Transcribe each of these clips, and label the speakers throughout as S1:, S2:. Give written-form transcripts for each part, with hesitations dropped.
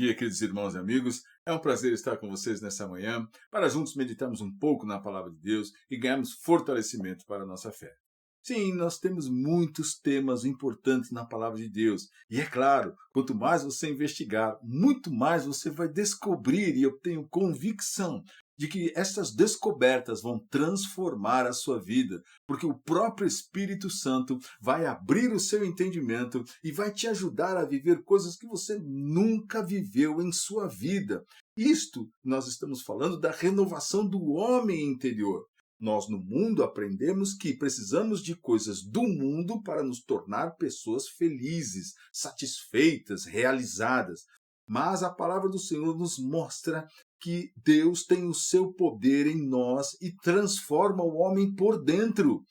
S1: dia, queridos irmãos e amigos. É um prazer estar com vocês nessa manhã, para juntos meditarmos um pouco na palavra de Deus e ganharmos fortalecimento para a nossa fé. Sim, nós temos muitos temas importantes na palavra de Deus. E é claro, quanto mais você investigar, muito mais você vai descobrir, e eu tenho convicção de que essas descobertas vão transformar a sua vida, porque o próprio Espírito Santo vai abrir o seu entendimento e vai te ajudar a viver coisas que você nunca viveu em sua vida. Isto, nós estamos falando da renovação do homem interior. Nós no mundo aprendemos que precisamos de coisas do mundo para nos tornar pessoas felizes, satisfeitas, realizadas. Mas a palavra do Senhor nos mostra que Deus tem o seu poder em nós e transforma o homem por dentro.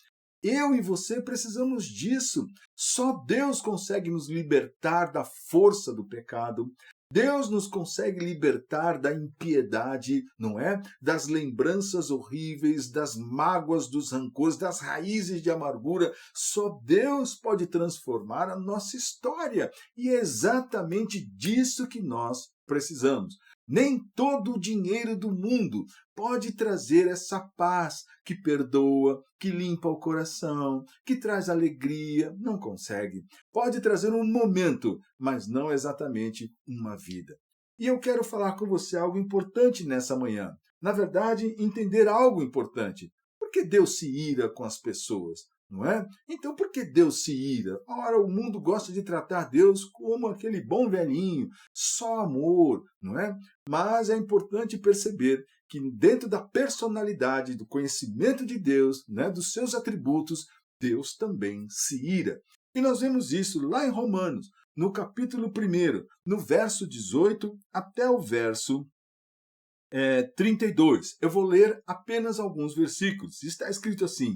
S1: Eu e você precisamos disso. Só Deus consegue nos libertar da força do pecado. Deus nos consegue libertar da impiedade, não é? Das lembranças horríveis, das mágoas, dos rancores, das raízes de amargura. Só Deus pode transformar a nossa história. E é exatamente disso que nós precisamos. Nem todo o dinheiro do mundo pode trazer essa paz que perdoa, que limpa o coração, que traz alegria. Não consegue. Pode trazer um momento, mas não exatamente uma vida. E eu quero falar com você algo importante nessa manhã. Na verdade, entender algo importante. Por que Deus se ira com as pessoas? Não é? Então, por que Deus se ira? Ora, o mundo gosta de tratar Deus como aquele bom velhinho, só amor, não é? Mas é importante perceber que dentro da personalidade, do conhecimento de Deus, né, dos seus atributos, Deus também se ira. E nós vemos isso lá em Romanos, no capítulo 1, no verso 18 até o verso 32. Eu vou ler apenas alguns versículos. Está escrito assim: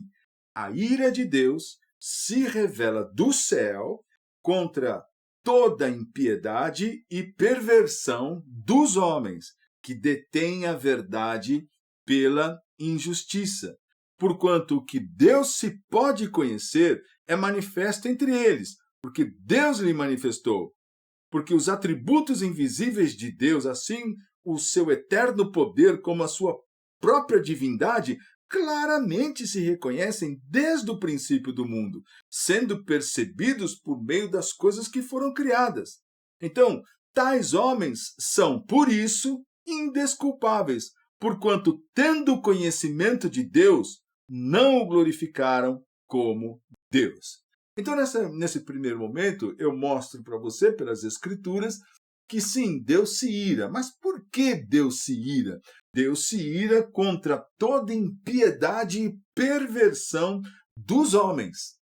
S1: a ira de Deus se revela do céu contra toda impiedade e perversão dos homens, que detêm a verdade pela injustiça. Porquanto o que Deus se pode conhecer é manifesto entre eles, porque Deus lhe manifestou. Porque os atributos invisíveis de Deus, assim o seu eterno poder como a sua própria divindade, claramente se reconhecem desde o princípio do mundo, sendo percebidos por meio das coisas que foram criadas. Então, tais homens são, por isso, indesculpáveis, porquanto, tendo conhecimento de Deus, não o glorificaram como Deus. Então, nesse primeiro momento, eu mostro para você, pelas Escrituras, que sim, Deus se ira. Mas por que Deus se ira? Deus se ira contra toda impiedade e perversão dos homens,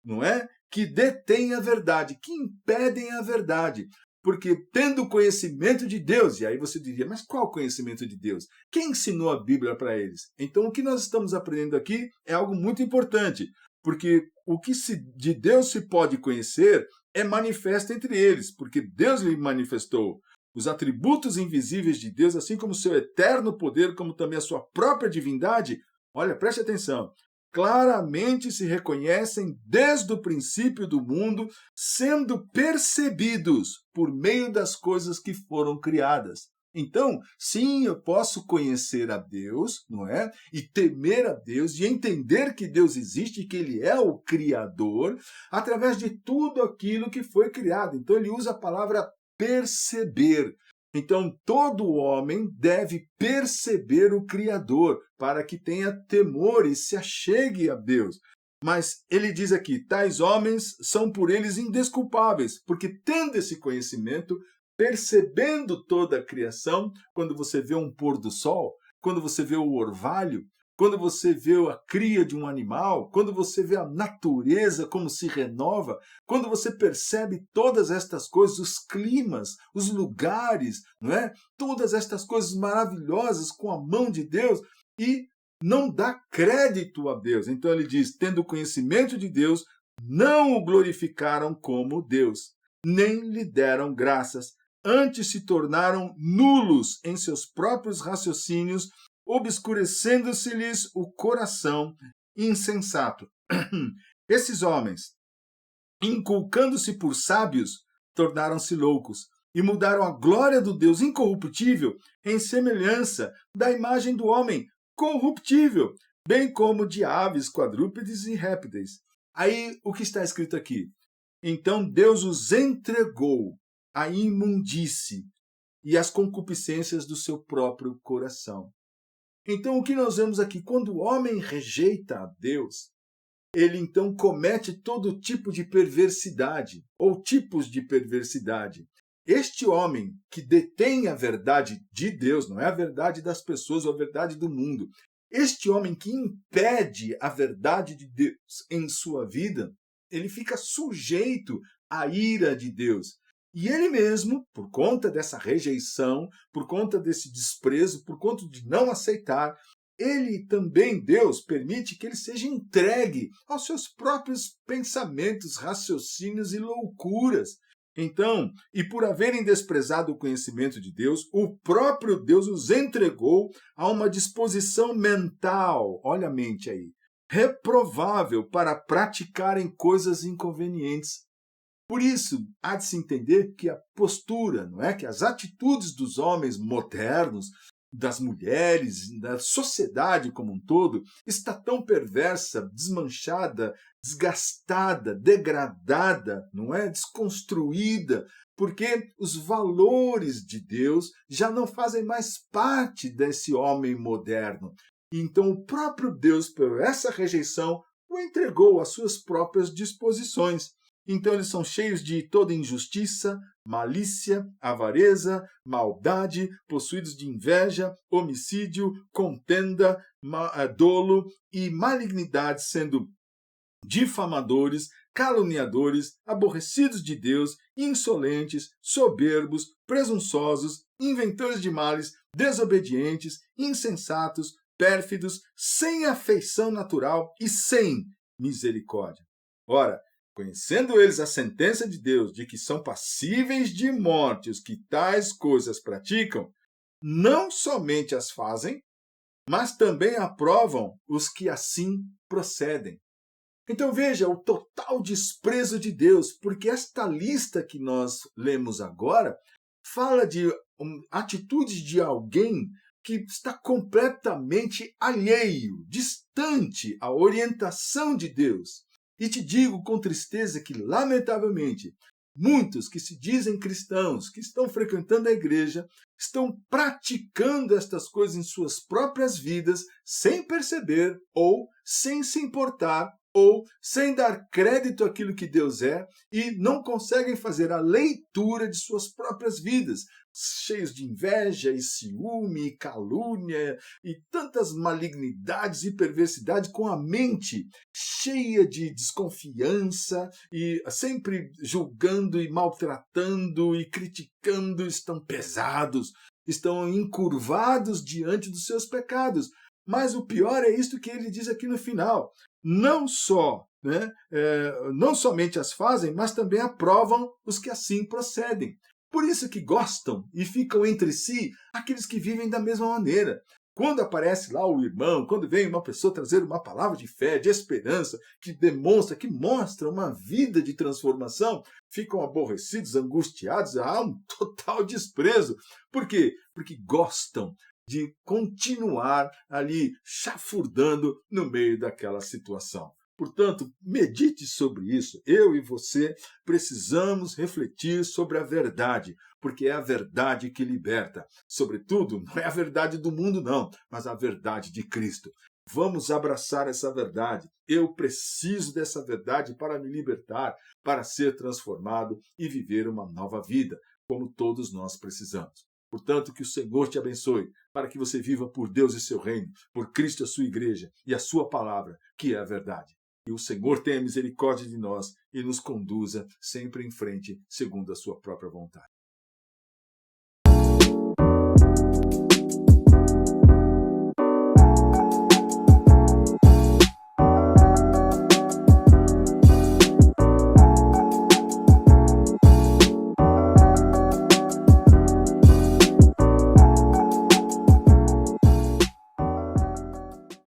S1: não é? Que detêm a verdade, que impedem a verdade. Porque tendo conhecimento de Deus, e aí você diria, mas qual conhecimento de Deus? Quem ensinou a Bíblia para eles? Então o que nós estamos aprendendo aqui é algo muito importante, porque o que de Deus se pode conhecer é manifesto entre eles, porque Deus lhe manifestou. Os atributos invisíveis de Deus, assim como o seu eterno poder, como também a sua própria divindade, olha, preste atenção, claramente se reconhecem desde o princípio do mundo, sendo percebidos por meio das coisas que foram criadas. Então, sim, eu posso conhecer a Deus, não é? E temer a Deus e entender que Deus existe e que Ele é o Criador através de tudo aquilo que foi criado. Então, ele usa a palavra perceber. Então, todo homem deve perceber o Criador para que tenha temor e se achegue a Deus. Mas ele diz aqui, tais homens são por eles indesculpáveis, porque tendo esse conhecimento, percebendo toda a criação, quando você vê um pôr do sol, quando você vê o orvalho, quando você vê a cria de um animal, quando você vê a natureza como se renova, quando você percebe todas estas coisas, os climas, os lugares, não é? Todas estas coisas maravilhosas com a mão de Deus, e não dá crédito a Deus. Então ele diz, tendo conhecimento de Deus, não o glorificaram como Deus, nem lhe deram graças. Antes se tornaram nulos em seus próprios raciocínios, obscurecendo-se-lhes o coração insensato. Esses homens, inculcando-se por sábios, tornaram-se loucos e mudaram a glória do Deus incorruptível em semelhança da imagem do homem corruptível, bem como de aves, quadrúpedes e répteis. Aí, o que está escrito aqui? Então Deus os entregou à imundície e às concupiscências do seu próprio coração. Então, o que nós vemos aqui? Quando o homem rejeita a Deus, ele então comete todo tipo de perversidade, ou tipos de perversidade. Este homem que detém a verdade de Deus, não é a verdade das pessoas ou a verdade do mundo, este homem que impede a verdade de Deus em sua vida, ele fica sujeito à ira de Deus. E ele mesmo, por conta dessa rejeição, por conta desse desprezo, por conta de não aceitar, ele também, Deus, permite que ele seja entregue aos seus próprios pensamentos, raciocínios e loucuras. Então, e por haverem desprezado o conhecimento de Deus, o próprio Deus os entregou a uma disposição mental, olha a mente aí, reprovável para praticarem coisas inconvenientes. Por isso, há de se entender que a postura, não é, que as atitudes dos homens modernos, das mulheres, da sociedade como um todo, está tão perversa, desmanchada, desgastada, degradada, não é? Desconstruída, porque os valores de Deus já não fazem mais parte desse homem moderno. Então o próprio Deus, por essa rejeição, o entregou às suas próprias disposições. Então eles são cheios de toda injustiça, malícia, avareza, maldade, possuídos de inveja, homicídio, contenda, dolo e malignidade, sendo difamadores, caluniadores, aborrecidos de Deus, insolentes, soberbos, presunçosos, inventores de males, desobedientes, insensatos, pérfidos, sem afeição natural e sem misericórdia. Ora, conhecendo eles a sentença de Deus de que são passíveis de morte os que tais coisas praticam, não somente as fazem, mas também aprovam os que assim procedem. Então veja o total desprezo de Deus, porque esta lista que nós lemos agora fala de atitudes de alguém que está completamente alheio, distante à orientação de Deus. E te digo com tristeza que, lamentavelmente, muitos que se dizem cristãos, que estão frequentando a igreja, estão praticando estas coisas em suas próprias vidas sem perceber ou sem se importar ou sem dar crédito àquilo que Deus é e não conseguem fazer a leitura de suas próprias vidas, cheios de inveja e ciúme e calúnia e tantas malignidades e perversidades, com a mente cheia de desconfiança e sempre julgando e maltratando e criticando, estão pesados, estão encurvados diante dos seus pecados. Mas o pior é isto que ele diz aqui no final. Não somente as fazem, mas também aprovam os que assim procedem. Por isso que gostam e ficam entre si aqueles que vivem da mesma maneira. Quando aparece lá o irmão, quando vem uma pessoa trazer uma palavra de fé, de esperança, que mostra uma vida de transformação, ficam aborrecidos, angustiados, há um total desprezo. Por quê? Porque gostam de continuar ali chafurdando no meio daquela situação. Portanto, medite sobre isso. Eu e você precisamos refletir sobre a verdade, porque é a verdade que liberta. Sobretudo, não é a verdade do mundo, não, mas a verdade de Cristo. Vamos abraçar essa verdade. Eu preciso dessa verdade para me libertar, para ser transformado e viver uma nova vida, como todos nós precisamos. Portanto, que o Senhor te abençoe, para que você viva por Deus e seu reino, por Cristo a sua igreja e a sua palavra, que é a verdade. E o Senhor tenha misericórdia de nós e nos conduza sempre em frente, segundo a sua própria vontade.